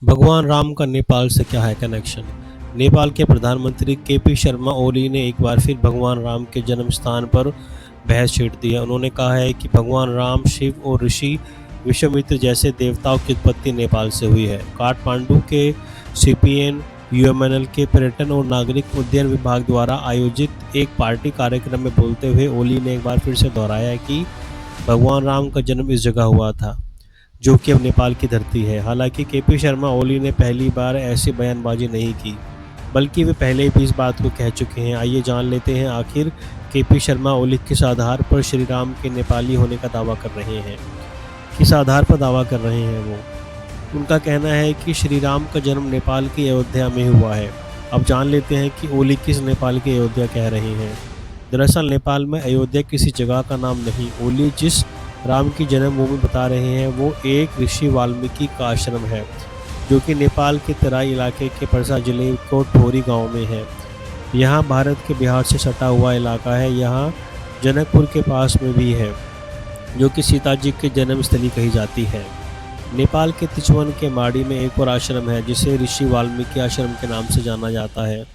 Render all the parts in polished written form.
भगवान राम का नेपाल से क्या है कनेक्शन? नेपाल के प्रधानमंत्री केपी शर्मा ओली ने एक बार फिर भगवान राम के जन्म स्थान पर बहस छेड़ दी है। उन्होंने कहा है कि भगवान राम, शिव और ऋषि विश्वामित्र जैसे देवताओं की उत्पत्ति नेपाल से हुई है। काठमांडू के सीपीएन यूएमएनएल के पर्यटन और नागरिक उड्डयन विभाग द्वारा आयोजित एक पार्टी कार्यक्रम में बोलते हुए ओली ने एक बार फिर से दोहराया है कि भगवान राम का जन्म इस जगह हुआ था, जो कि अब नेपाल की धरती है। हालांकि केपी शर्मा ओली ने पहली बार ऐसी बयानबाजी नहीं की, बल्कि वे पहले भी इस बात को कह चुके हैं। आइए जान लेते हैं आखिर केपी शर्मा ओली किस आधार पर श्री राम के नेपाली होने का दावा कर रहे हैं। किस आधार पर दावा कर रहे हैं वो? उनका कहना है कि श्री राम का जन्म नेपाल की अयोध्या में हुआ है। अब जान लेते हैं कि ओली किस नेपाल की अयोध्या कह रहे हैं। दरअसल नेपाल में अयोध्या किसी जगह का नाम नहीं। ओली जिस राम की जन्मभूमि बता रहे हैं वो एक ऋषि वाल्मीकि का आश्रम है, जो कि नेपाल के तराई इलाके के परसा जिले को ठोरी गांव में है। यहाँ भारत के बिहार से सटा हुआ इलाका है। यहाँ जनकपुर के पास में भी है, जो कि सीता जी की जन्मस्थली कही जाती है। नेपाल के तिचवन के माड़ी में एक और आश्रम है, जिसे ऋषि वाल्मीकि आश्रम के नाम से जाना जाता है।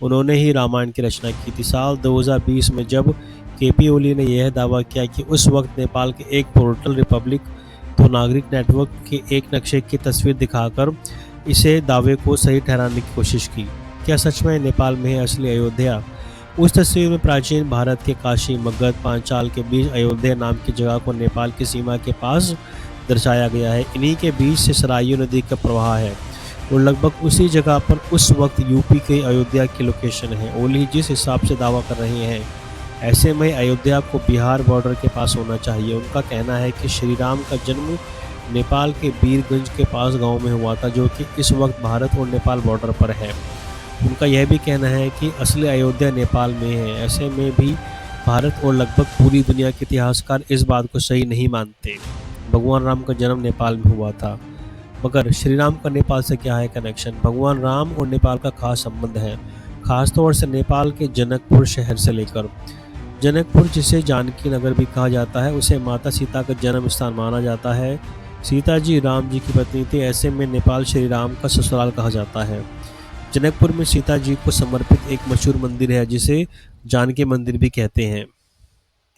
उन्होंने ही रामायण की रचना की थी। साल 2020 में जब केपी ओली ने यह दावा किया कि उस वक्त नेपाल के एक पोर्टल रिपब्लिक तो नागरिक नेटवर्क के एक नक्शे की तस्वीर दिखाकर इसे दावे को सही ठहराने की कोशिश की। क्या सच में नेपाल में है असली अयोध्या? उस तस्वीर में प्राचीन भारत के काशी, मगध, पांचाल के बीच अयोध्या नाम की जगह को नेपाल की सीमा के पास दर्शाया गया है। इन्हीं के बीच से सरायू नदी का प्रवाह है और लगभग उसी जगह पर उस वक्त यूपी के अयोध्या की लोकेशन है। ओली जिस हिसाब से दावा कर रहे हैं, ऐसे में अयोध्या को बिहार बॉर्डर के पास होना चाहिए। उनका कहना है कि श्री राम का जन्म नेपाल के बीरगंज के पास गांव में हुआ था, जो कि इस वक्त भारत और नेपाल बॉर्डर पर है। उनका यह भी कहना है कि असली अयोध्या नेपाल में है। ऐसे में भी भारत और लगभग पूरी दुनिया के इतिहासकार इस बात को सही नहीं मानते। भगवान राम का जन्म नेपाल में हुआ था, मगर श्री राम का नेपाल से क्या है कनेक्शन? भगवान राम और नेपाल का खास संबंध है, खासतौर से नेपाल के जनकपुर शहर से लेकर। जनकपुर, जिसे जानकी नगर भी कहा जाता है, उसे माता सीता का जन्म स्थान माना जाता है। सीता जी राम जी की पत्नी थी। ऐसे में नेपाल श्री राम का ससुराल कहा जाता है। जनकपुर में सीता जी को समर्पित एक मशहूर मंदिर है, जिसे जानकी मंदिर भी कहते हैं।